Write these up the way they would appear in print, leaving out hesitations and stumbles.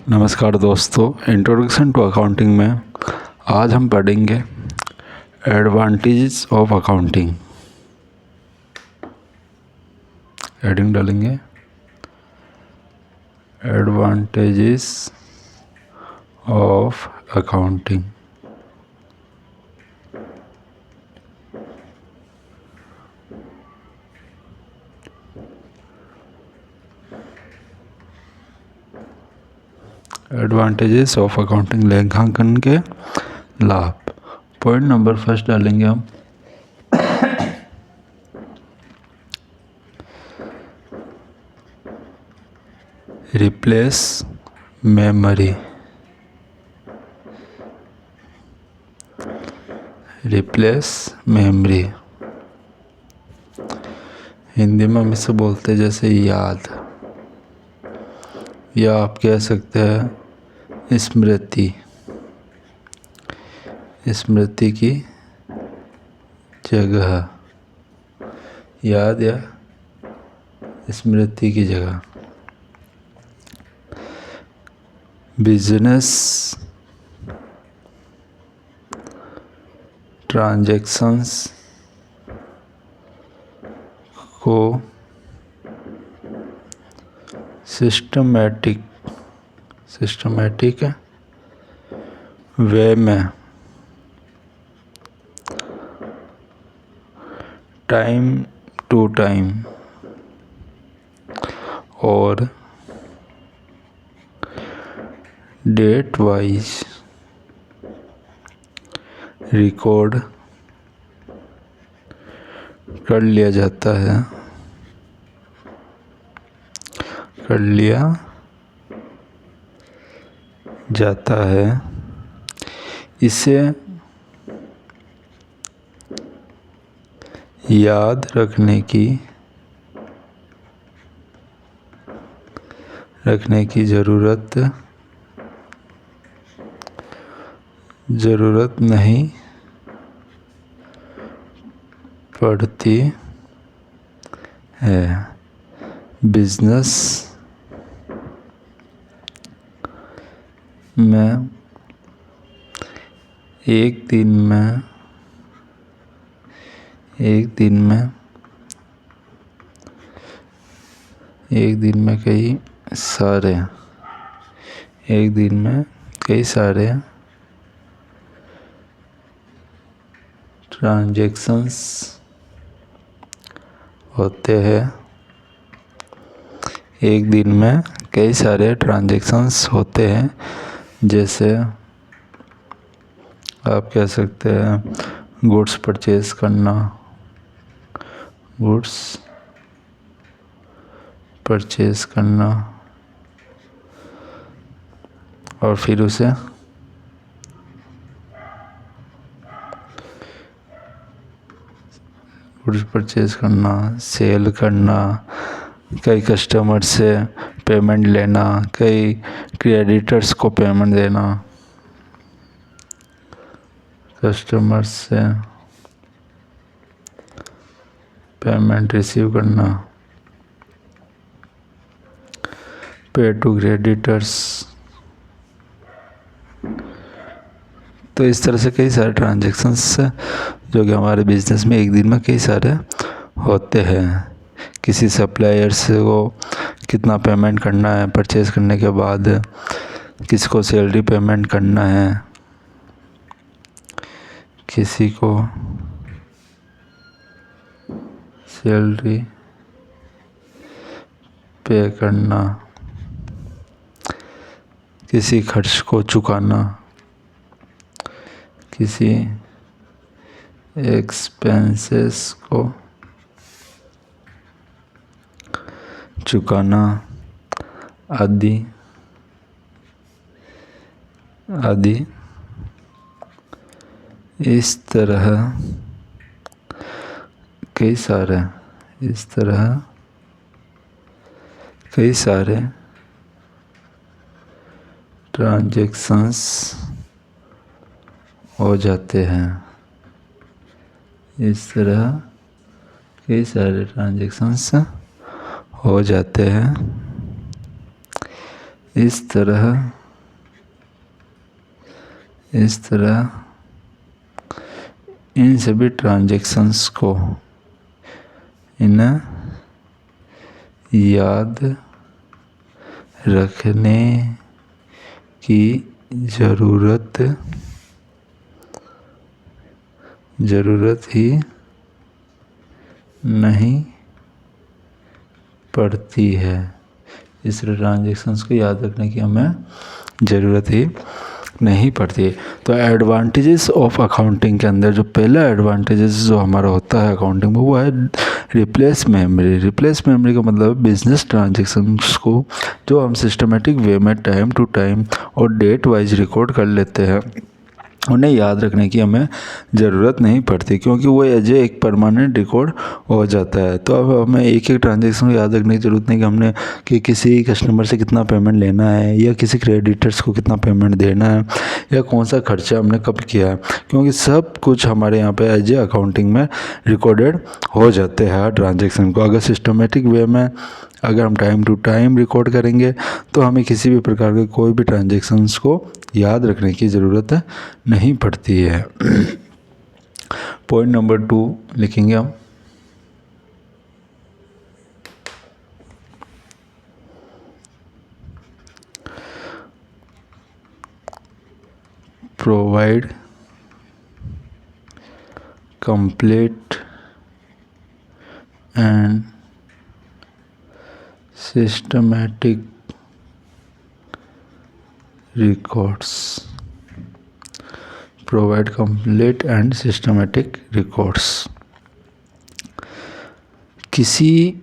नमस्कार दोस्तों, introduction to accounting में आज हम पढ़ेंगे एडवांटेजेस ऑफ अकाउंटिंग। हेडिंग डालेंगे advantages of accounting. Advantages of accounting, लेखांकन के लाभ। पॉइंट नंबर फर्स्ट डालेंगे हम replace memory. Replace memory Hindi में हम इसे बोलते हैं जैसे याद, या आप कह सकते हैं स्मृति। स्मृति की जगह, याद या स्मृति की जगह। बिजनेस ट्रांजैक्शंस को सिस्टमैटिक वे में टाइम टू टाइम और डेट वाइज रिकॉर्ड कर लिया जाता है। इसे याद रखने की ज़रूरत नहीं पड़ती है। बिजनेस में एक दिन में कई सारे ट्रांजैक्शंस होते हैं। एक दिन में कई सारे ट्रांजैक्शंस होते हैं, जैसे आप कह सकते हैं गुड्स परचेज करना और फिर उसे सेल करना, कई कस्टमर से पेमेंट लेना, कई क्रेडिटर्स को पेमेंट देना, कस्टमर्स से पेमेंट रिसीव करना, पे टू क्रेडिटर्स। तो इस तरह से कई सारे ट्रांजैक्शंस जो कि हमारे बिजनेस में एक दिन में कई सारे होते हैं। किसी सप्लायर्स को कितना पेमेंट करना है, परचेज़ करने के बाद किसको सैलरी पेमेंट करना है, किसी को सैलरी पे करना, किसी खर्च को चुकाना, किसी एक्सपेंसेस को चुकाना आदि इस तरह कई सारे ट्रांजैक्शंस हो जाते हैं। इस तरह कई सारे ट्रांजैक्शंस हो जाते हैं। इस तरह इन सभी ट्रांजैक्शंस को इन्हें याद रखने की ज़रूरत ही नहीं पड़ती है। इस ट्रांजैक्शंस को याद रखने की हमें ज़रूरत ही नहीं पड़ती। तो एडवांटेजेस ऑफ अकाउंटिंग के अंदर जो पहला एडवांटेजेस जो हमारा होता है अकाउंटिंग में वो है रिप्लेस मेमोरी। रिप्लेस मेमोरी का मतलब बिजनेस ट्रांजैक्शंस को जो हम सिस्टमेटिक वे में टाइम टू टाइम और डेट वाइज रिकॉर्ड कर लेते हैं उन्हें याद रखने की हमें ज़रूरत नहीं पड़ती, क्योंकि वो एज एक परमानेंट रिकॉर्ड हो जाता है। तो अब हमें एक एक ट्रांजैक्शन को याद रखने की ज़रूरत नहीं कि हमने कि किसी कस्टमर से कितना पेमेंट लेना है या किसी क्रेडिटर्स को कितना पेमेंट देना है या कौन सा खर्चा हमने कब किया है, क्योंकि सब कुछ हमारे यहाँ पे एज ए अकाउंटिंग में रिकॉर्डेड हो जाते हैं हर ट्रांजेक्शन को। अगर सिस्टमेटिक वे में अगर हम टाइम टू टाइम रिकॉर्ड करेंगे तो हमें किसी भी प्रकार के कोई भी ट्रांजैक्शंस को याद रखने की ज़रूरत नहीं पड़ती है। पॉइंट नंबर 2 लिखेंगे हम। Provide complete and systematic records. Provide complete and systematic records. किसी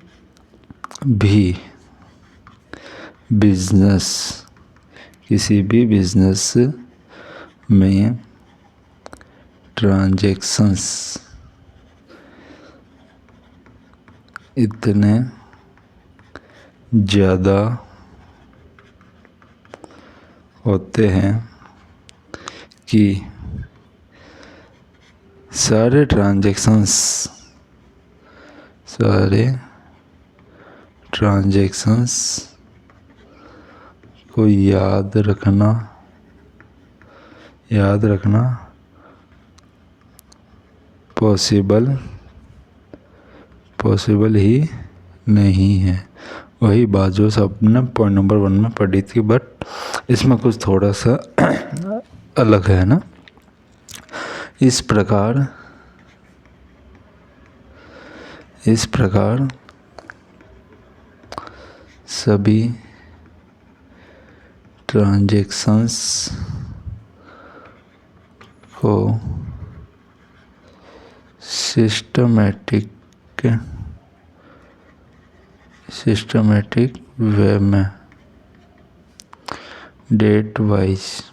भी बिजनेस में ट्रांजैक्शंस इतने ज़्यादा होते हैं कि सारे ट्रांजैक्शंस को याद रखना पॉसिबल ही नहीं है। वही बात जो सबने पॉइंट नंबर 1 में पढ़ी थी, बट इसमें कुछ थोड़ा सा अलग है ना। इस प्रकार सभी ट्रांजैक्शंस को सिस्टमैटिक वे में date wise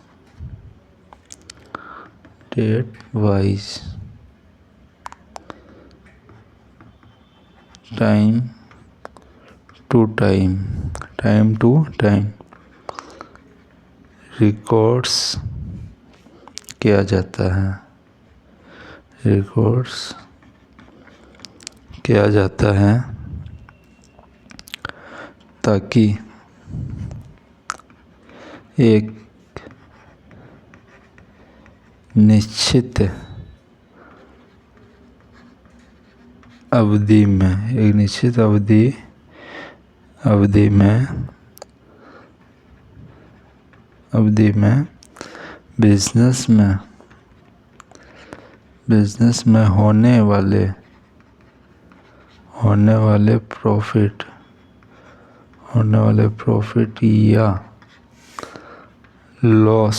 time to time records किया जाता है ताकि एक निश्चित अवधि में बिजनेस में होने वाले प्रॉफिट या लॉस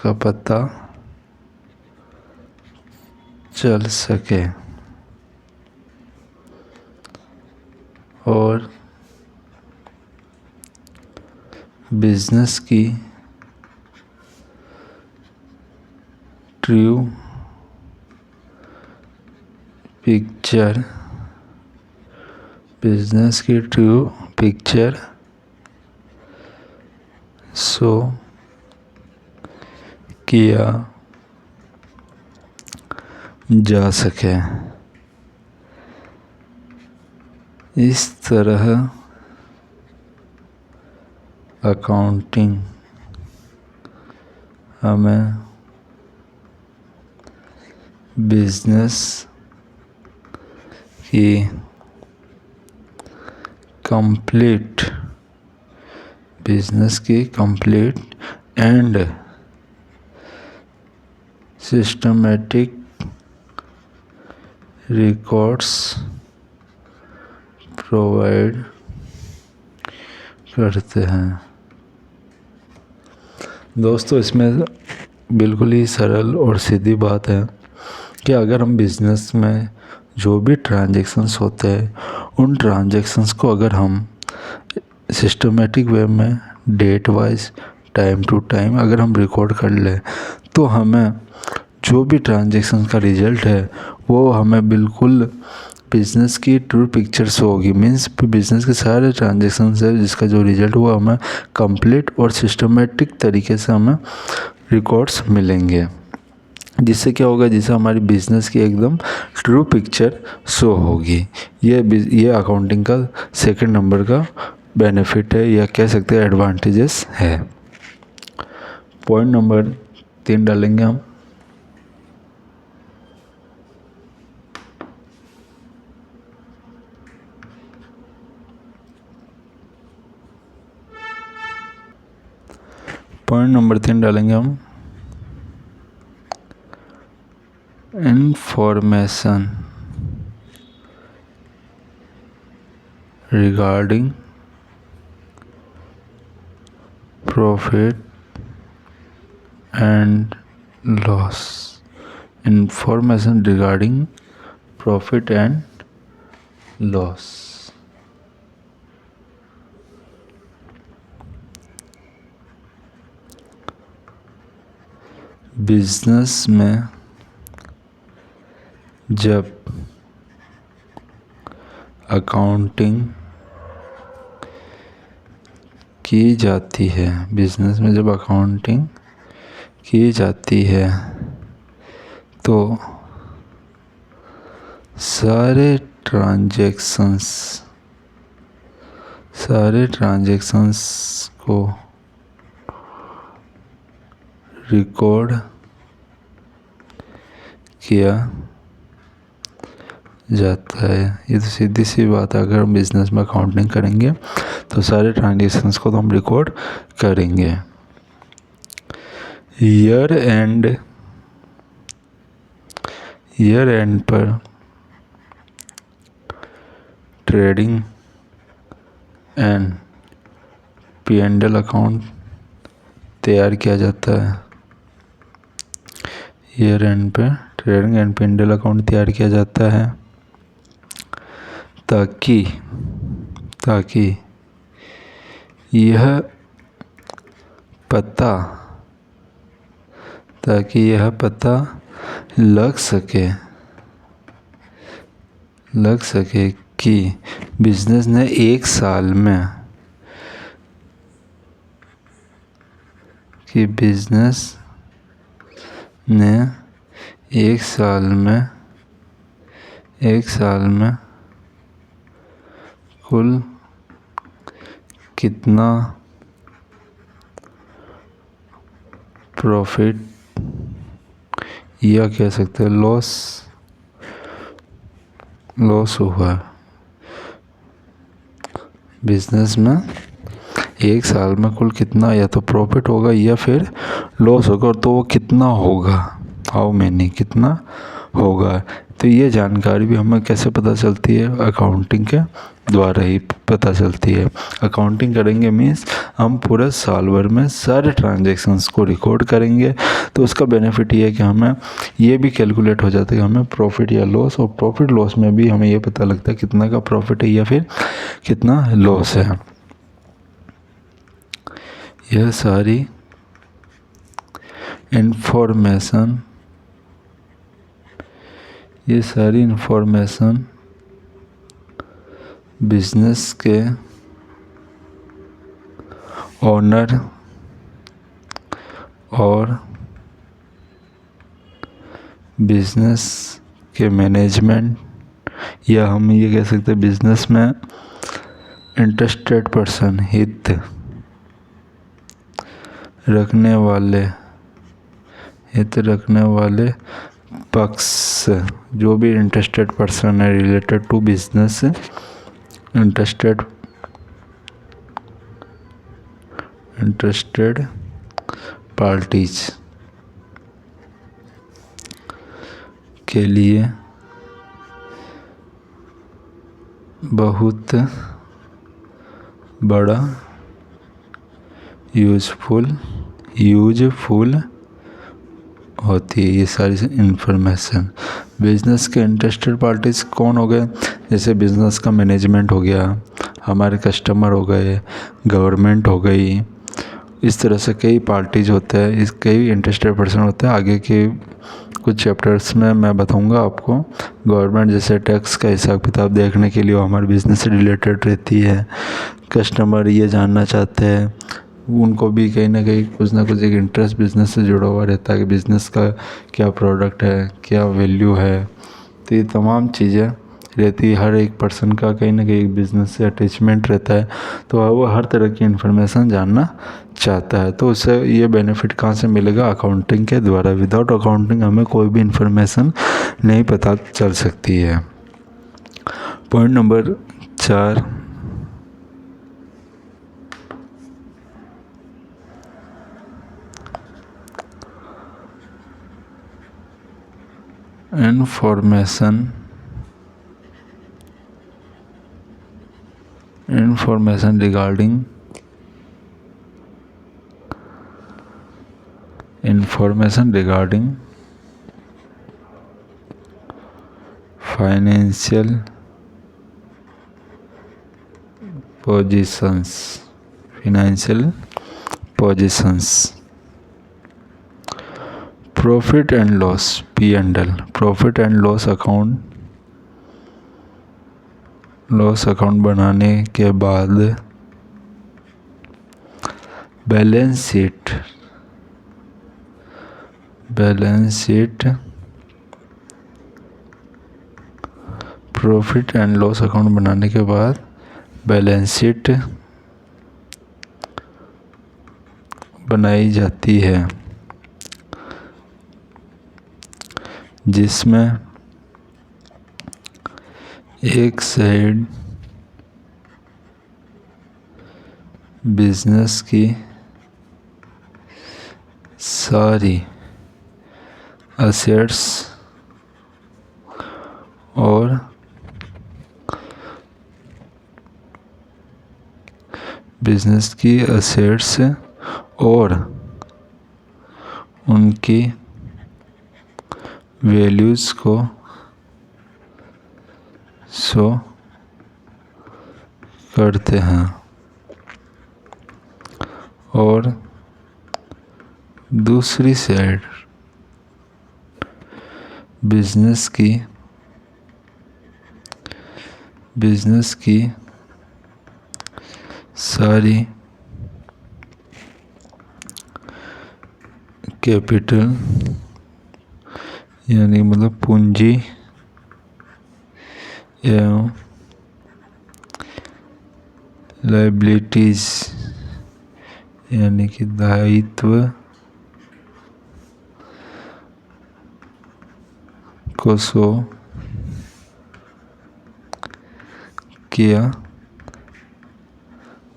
का पता चल सके और बिजनेस की ट्रू पिक्चर शो किया जा सके। इस तरह अकाउंटिंग हमें बिजनेस की complete and systematic records provide करते हैं। दोस्तों, इसमें बिल्कुल ही सरल और सीधी बात है कि अगर हम बिज़नेस में जो भी ट्रांजैक्शंस होते हैं, उन ट्रांजैक्शंस को अगर हम सिस्टमेटिक वे में date wise time to time अगर हम रिकॉर्ड कर लें, तो हमें जो भी ट्रांजैक्शन का रिज़ल्ट है वो हमें बिल्कुल बिज़नेस की ट्रू पिक्चर शो होगी। मीन्स बिज़नेस के सारे ट्रांजैक्शन है जिसका जो रिज़ल्ट हुआ हमें कंप्लीट और सिस्टमेटिक तरीके से हमें रिकॉर्ड्स मिलेंगे, जिससे क्या होगा, जिससे हमारी बिज़नेस की एकदम ट्रू पिक्चर शो होगी। ये अकाउंटिंग का सेकंड नंबर का बेनिफिट है, या कह सकते हैं एडवांटेजेस है। पॉइंट नंबर 3 डालेंगे हम। पॉइंट नंबर 3 डालेंगे हम information regarding profit and loss. Information regarding profit and loss. Business में जब अकाउंटिंग की जाती है, बिजनेस में जब अकाउंटिंग की जाती है तो सारे ट्रांजैक्शंस को रिकॉर्ड किया जाता है। ये तो सीधी सी बात है, अगर हम बिज़नेस में अकाउंटिंग करेंगे तो सारे ट्रांजैक्शंस को तो हम रिकॉर्ड करेंगे। ईयर एंड पर ट्रेडिंग एंड P&L अकाउंट तैयार किया जाता है। ईयर एंड पे ट्रेडिंग एंड P&L अकाउंट तैयार किया जाता है ताकि यह पता लग सके कि बिजनेस ने एक साल में कुल कितना प्रॉफिट या कह सकते हैं लॉस हुआ। बिजनेस में एक साल में कुल कितना या तो प्रॉफिट होगा या फिर लॉस होगा, तो वो कितना होगा, हाउ मैनी, कितना होगा। तो ये जानकारी भी हमें कैसे पता चलती है, अकाउंटिंग के द्वारा ही पता चलती है। अकाउंटिंग करेंगे मीन्स हम पूरे साल भर में सारे ट्रांजैक्शंस को रिकॉर्ड करेंगे, तो उसका बेनिफिट ये है कि हमें ये भी कैलकुलेट हो जाता है कि हमें प्रॉफिट या लॉस, और प्रॉफिट लॉस में भी हमें ये पता लगता है कितना का प्रॉफिट है या फिर कितना लॉस है। यह सारी इंफॉर्मेशन बिजनेस के ओनर और बिजनेस के मैनेजमेंट, या हम ये कह सकते हैं बिजनेस में इंटरेस्टेड पर्सन, रखने वाले पक्ष, जो भी इंटरेस्टेड पर्सन है related to business, interested parties के लिए बहुत बड़ा यूजफुल होती है ये सारी इंफॉर्मेशन। बिजनेस के इंटरेस्टेड पार्टीज कौन हो गए? जैसे बिजनेस का मैनेजमेंट हो गया, हमारे कस्टमर हो गए, गवर्नमेंट हो गई, इस तरह से कई पार्टीज होते हैं, कई इंटरेस्टेड पर्सन होते हैं। आगे के कुछ चैप्टर्स में मैं बताऊंगा आपको। गवर्नमेंट जैसे टैक्स का हिसाब किताब देखने के लिए वो हमारे बिज़नेस से रिलेटेड रहती है। कस्टमर ये जानना चाहते हैं, उनको भी कहीं ना कहीं कुछ ना कुछ एक इंटरेस्ट बिज़नेस से जुड़ा हुआ रहता है कि बिज़नेस का क्या प्रोडक्ट है, क्या वैल्यू है। तो ये तमाम चीज़ें रहती है। हर एक पर्सन का कहीं ना कहीं बिज़नेस से अटैचमेंट रहता है, तो वो हर तरह की इन्फॉर्मेशन जानना चाहता है। तो उससे ये बेनिफिट कहाँ से मिलेगा? अकाउंटिंग के द्वारा। विदाउट अकाउंटिंग हमें कोई भी इन्फॉर्मेशन नहीं पता चल सकती है। Point number 4, information regarding financial positions, profit and loss, P&L, profit and loss account बनाने के बाद balance sheet profit and loss account बनाने के बाद बैलेंस शीट बनाई जाती है, जिसमें एक साइड बिजनेस की सारी असेट्स और उनकी वैल्यूज़ को शो करते हैं, और दूसरी साइड बिजनेस की सारी कैपिटल यानी मतलब पूंजी एवं लायबिलिटीज यानी कि दायित्व को शो किया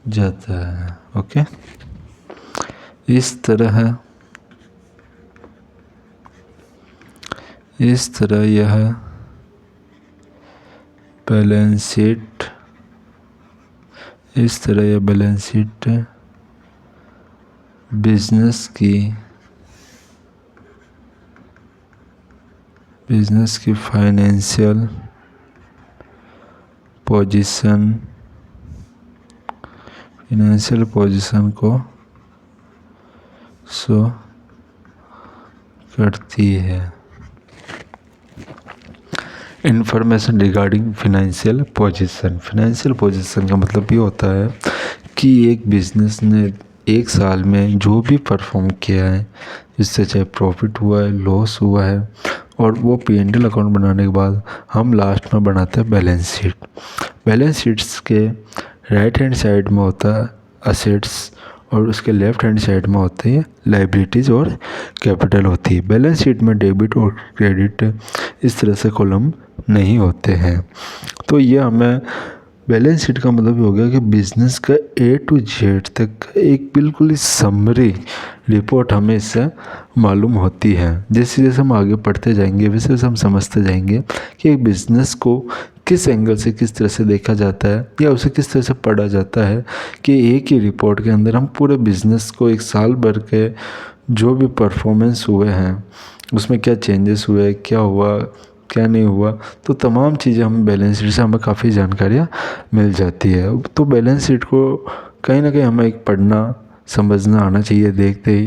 जाता है। ओके, इस तरह यह बैलेंस शीट बिजनेस की फाइनेंशियल पोजीशन को शो करती है। इंफॉर्मेशन रिगार्डिंग फाइनेंशियल पोजीशन का मतलब ये होता है कि एक बिजनेस ने एक साल में जो भी परफॉर्म किया है, जिससे चाहे प्रॉफिट हुआ है, लॉस हुआ है, और वो P&L अकाउंट बनाने के बाद हम लास्ट में बनाते हैं बैलेंस शीट। बैलेंस शीट्स के राइट हैंड साइड में होता है असेट्स और उसके लेफ्ट हैंड साइड में होती है लाइबिलिटीज़ और कैपिटल होती है। बैलेंस शीट में डेबिट और क्रेडिट इस तरह से कॉलम नहीं होते हैं। तो ये हमें बैलेंस शीट का मतलब ये हो गया कि बिज़नेस का A to Z तक एक बिल्कुल ही समरी रिपोर्ट हमें इससे मालूम होती है। जैसे जैसे हम आगे पढ़ते जाएंगे वैसे वैसे हम समझते जाएंगे कि एक बिज़नेस को किस एंगल से किस तरह से देखा जाता है या उसे किस तरह से पढ़ा जाता है कि एक ही रिपोर्ट के अंदर हम पूरे बिज़नेस को एक साल भर के जो भी परफॉर्मेंस हुए हैं उसमें क्या चेंजेस हुए, क्या हुआ, क्या नहीं हुआ, तो तमाम चीज़ें हम बैलेंस शीट से हमें काफ़ी जानकारियाँ मिल जाती है। तो बैलेंस शीट को कहीं ना कहीं हमें एक पढ़ना समझना आना चाहिए देखते ही।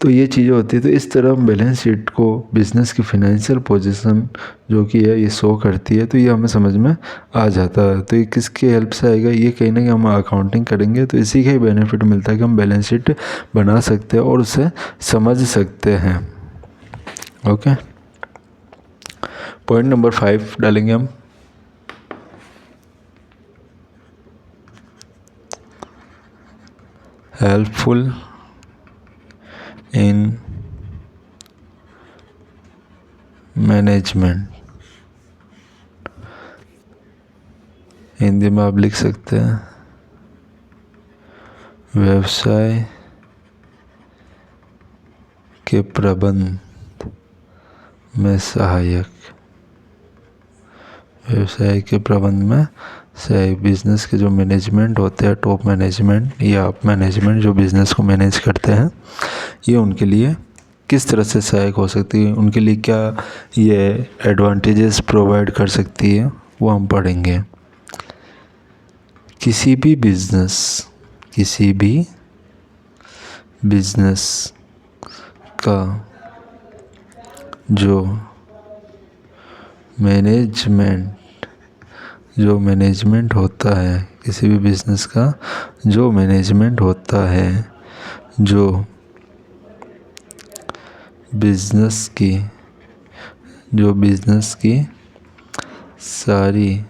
तो ये चीज़ें होती है। तो इस तरह हम बैलेंस शीट को बिज़नेस की फ़ाइनेंशियल पोजीशन जो कि है ये शो करती है, तो ये हमें समझ में आ जाता है। तो ये किसकी हेल्प से आएगा, ये कहीं ना कहीं हम अकाउंटिंग करेंगे तो इसी का ही बेनिफिट मिलता है कि हम बैलेंस शीट बना सकते हैं और उसे समझ सकते हैं। ओके, पॉइंट नंबर 5 डालेंगे हम। हेल्पफुल इन मैनेजमेंट, हिंदी में आप लिख सकते हैं व्यवसाय के प्रबंध में सहायक। व्यवसाय के प्रबंध में सहायक, बिजनेस के जो मैनेजमेंट होते हैं, टॉप मैनेजमेंट या अप मैनेजमेंट जो बिज़नेस को मैनेज करते हैं, ये उनके लिए किस तरह से सहायक हो सकती है, उनके लिए क्या ये एडवांटेजेस प्रोवाइड कर सकती है, वो हम पढ़ेंगे। किसी भी बिजनेस का जो मैनेजमेंट होता है, किसी भी बिजनेस का जो मैनेजमेंट होता है, जो बिजनेस की सारी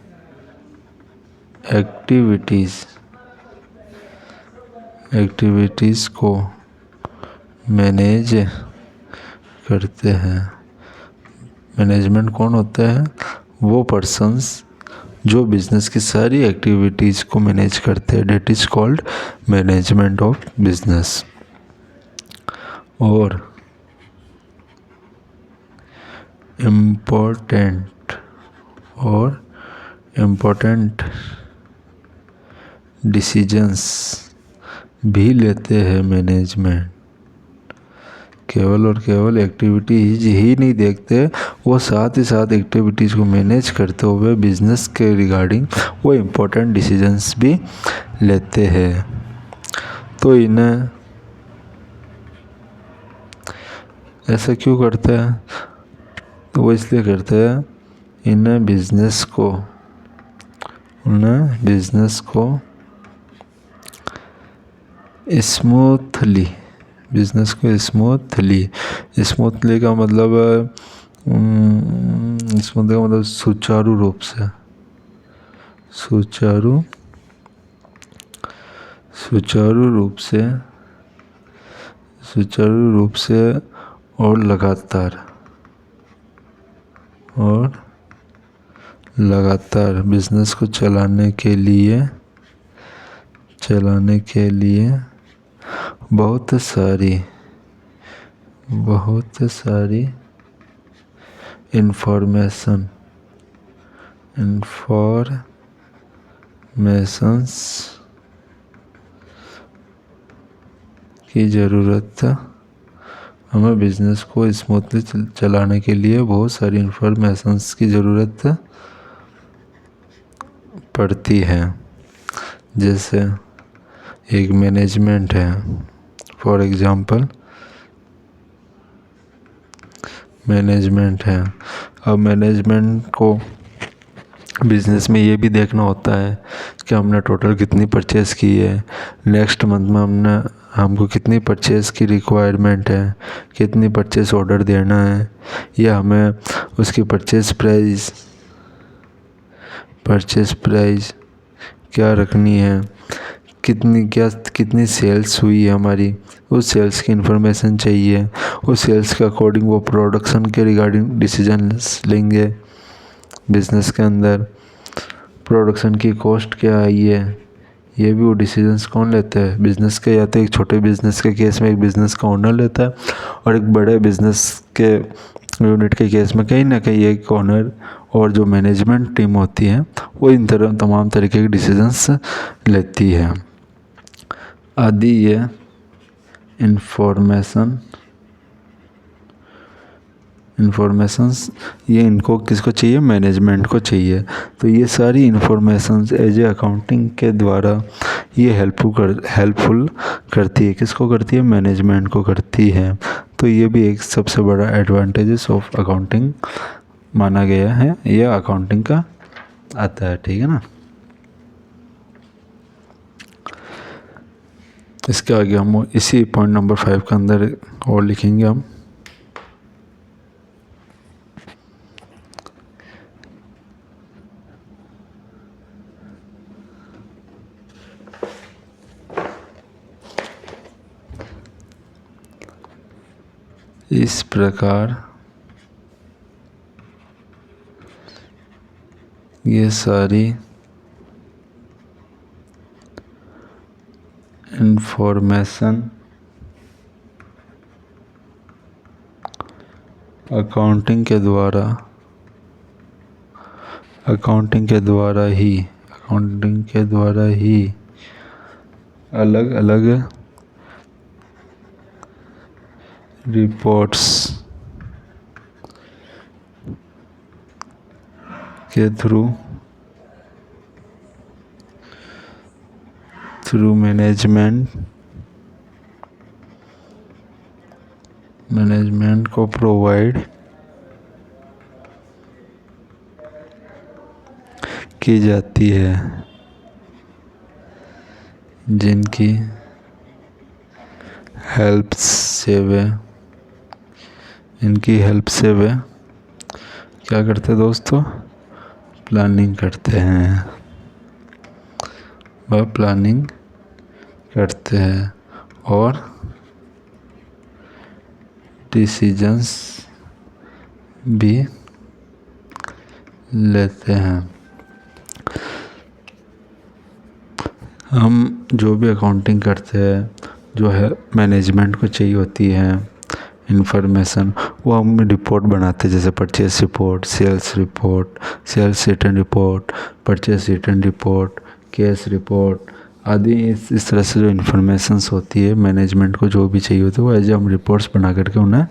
एक्टिविटीज़ को मैनेज करते हैं। मैनेजमेंट कौन होता है? वो पर्सन्स जो बिज़नेस की सारी एक्टिविटीज़ को मैनेज करते हैं, that is called management of business. और इम्पोर्टेंट डिसीजंस भी लेते हैं मैनेजमेंट। केवल और केवल एक्टिविटीज ही नहीं देखते, वो साथ ही साथ एक्टिविटीज़ को मैनेज करते हुए बिजनेस के रिगार्डिंग वो इम्पोर्टेंट डिसीजंस भी लेते हैं। तो इन्हें ऐसा क्यों करते हैं? तो वो इसलिए करते हैं, इन्हें बिजनेस को स्मूथली का मतलब सुचारू रूप से और लगातार बिजनेस को चलाने के लिए बहुत सारी इंफॉर्मेशंस की ज़रूरत, हमें बिजनेस को स्मूथली चलाने के लिए बहुत सारी इंफॉर्मेशंस की ज़रूरत पड़ती है। जैसे एक मैनेजमेंट है, फॉर एग्जांपल मैनेजमेंट है। अब मैनेजमेंट को बिज़नेस में ये भी देखना होता है कि हमने टोटल कितनी परचेज़ की है, नेक्स्ट मंथ में हमको कितनी परचेज़ की रिक्वायरमेंट है, कितनी परचेज़ ऑर्डर देना है, या हमें उसकी परचेज़ प्राइस क्या रखनी है, कितनी सेल्स हुई है हमारी, उस सेल्स की इन्फॉर्मेशन चाहिए। उस सेल्स के अकॉर्डिंग वो प्रोडक्शन के रिगार्डिंग डिसीजंस लेंगे। बिज़नेस के अंदर प्रोडक्शन की कॉस्ट क्या आई है, ये भी वो डिसीजंस कौन लेते हैं, बिज़नेस के। या तो एक छोटे बिज़नेस के केस में एक बिज़नेस का ओनर लेता है, और एक बड़े बिज़नेस के यूनिट के केस में कहीं ना कहीं एक ओनर और जो मैनेजमेंट टीम होती है वो इन तरह तमाम तरीके के डिसीजंस लेती है। आदि ये इन्फॉर्मेशंस ये इनको किसको चाहिए, मैनेजमेंट को चाहिए। तो ये सारी इन्फॉर्मेशंस एज ए अकाउंटिंग के द्वारा ये हेल्पफुल करती है, किसको करती है, मैनेजमेंट को करती है। तो ये भी एक सबसे बड़ा एडवांटेजेस ऑफ अकाउंटिंग माना गया है, ये अकाउंटिंग का आता है, ठीक है ना। इसके आगे हम इसी पॉइंट नंबर 5 के अंदर और लिखेंगे हम। इस प्रकार ये सारी इंफॉर्मेशन अकाउंटिंग के द्वारा ही अलग अलग रिपोर्ट्स के थ्रू मैनेजमेंट को प्रोवाइड की जाती है, जिनकी हेल्प से वे क्या करते हैं दोस्तों, प्लानिंग करते हैं, वह प्लानिंग करते हैं और डिसीजंस भी लेते हैं। हम जो भी अकाउंटिंग करते हैं, जो है मैनेजमेंट को चाहिए होती है इन्फॉर्मेशन, वो हम रिपोर्ट बनाते हैं, जैसे purchase report, sales return report, purchase return report, cash report आदि। इस तरह से जो इन्फॉर्मेशंस होती है मैनेजमेंट को जो भी चाहिए होती है, वो एज हम रिपोर्ट्स बना करके उन्हें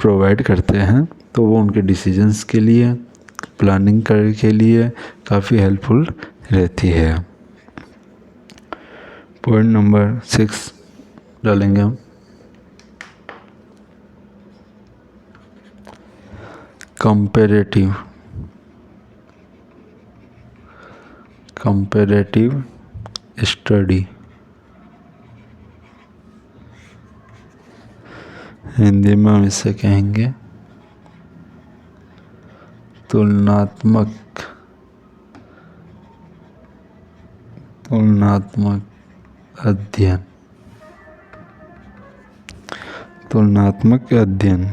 प्रोवाइड करते हैं। तो वो उनके डिसीजंस के लिए, प्लानिंग के लिए काफ़ी हेल्पफुल रहती है। पॉइंट नंबर 6 डालेंगे हम। कंपैरेटिव स्टडी, हिंदी में हम इसे कहेंगे तुलनात्मक अध्ययन।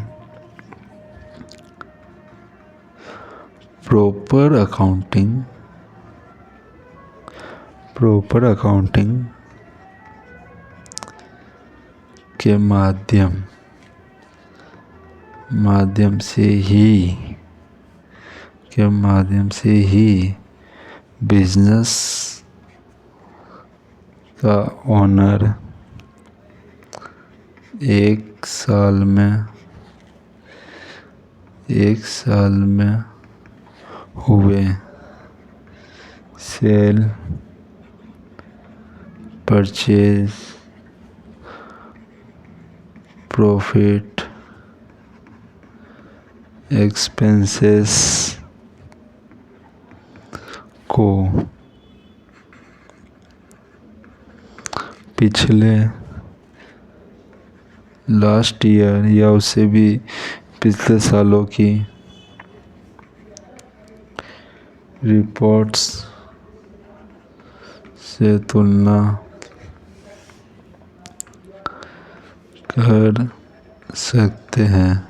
प्रॉपर अकाउंटिंग के माध्यम से ही बिजनेस का ओनर एक साल में हुए सेल, परचेज, प्रॉफिट, एक्सपेंसेस को पिछले लास्ट ईयर या उससे भी पिछले सालों की रिपोर्ट्स से तुलना कर सकते हैं।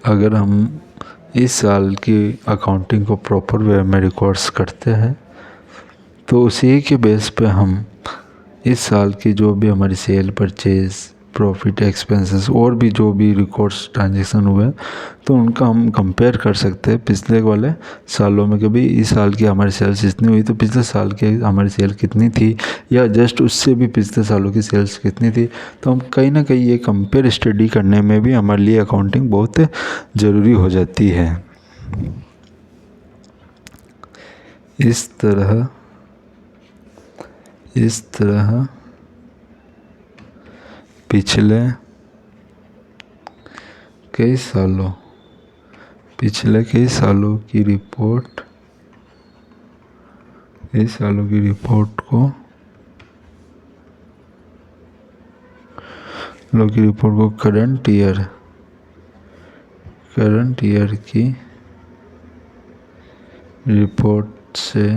अगर हम इस साल की अकाउंटिंग को प्रॉपर वे में रिकॉर्ड्स करते हैं तो उसी के बेस पे हम इस साल की जो भी हमारी सेल, परचेज़, प्रॉफिट, एक्सपेंसेस और भी जो भी रिकॉर्ड्स ट्रांजैक्शन हुए तो उनका हम कंपेयर कर सकते हैं पिछले वाले सालों में कि भाई इस साल की हमारी सेल्स इतनी हुई तो पिछले साल की हमारी सेल कितनी थी, या जस्ट उससे भी पिछले सालों की सेल्स कितनी थी। तो हम कहीं ना कहीं ये कंपेयर स्टडी करने में भी हमारे लिए अकाउंटिंग बहुत ज़रूरी हो जाती है। इस तरह पिछले कई सालों की रिपोर्ट को करंट ईयर की रिपोर्ट से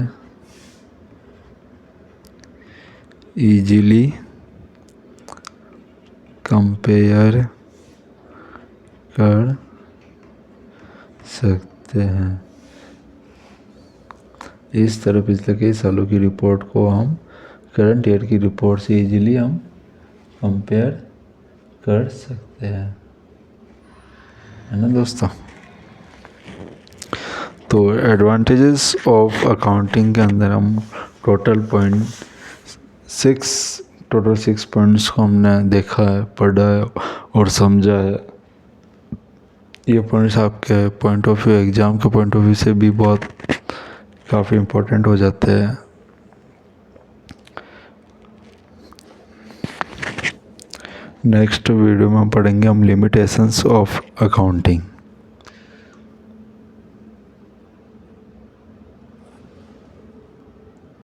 इजीली कंपेयर कर सकते हैं। इस तरह पिछले कई सालों की रिपोर्ट को हम करंट ईयर की रिपोर्ट से इजीली हम कंपेयर कर सकते हैं, है ना दोस्तों। तो एडवांटेजेस ऑफ अकाउंटिंग के अंदर हम टोटल 6 पॉइंट्स को हमने देखा है, पढ़ा है और समझा है। ये पॉइंट्स आपके पॉइंट ऑफ व्यू, एग्ज़ाम के पॉइंट ऑफ व्यू से भी बहुत काफ़ी इम्पोर्टेंट हो जाते हैं। नेक्स्ट वीडियो में हम पढ़ेंगे लिमिटेशंस ऑफ अकाउंटिंग।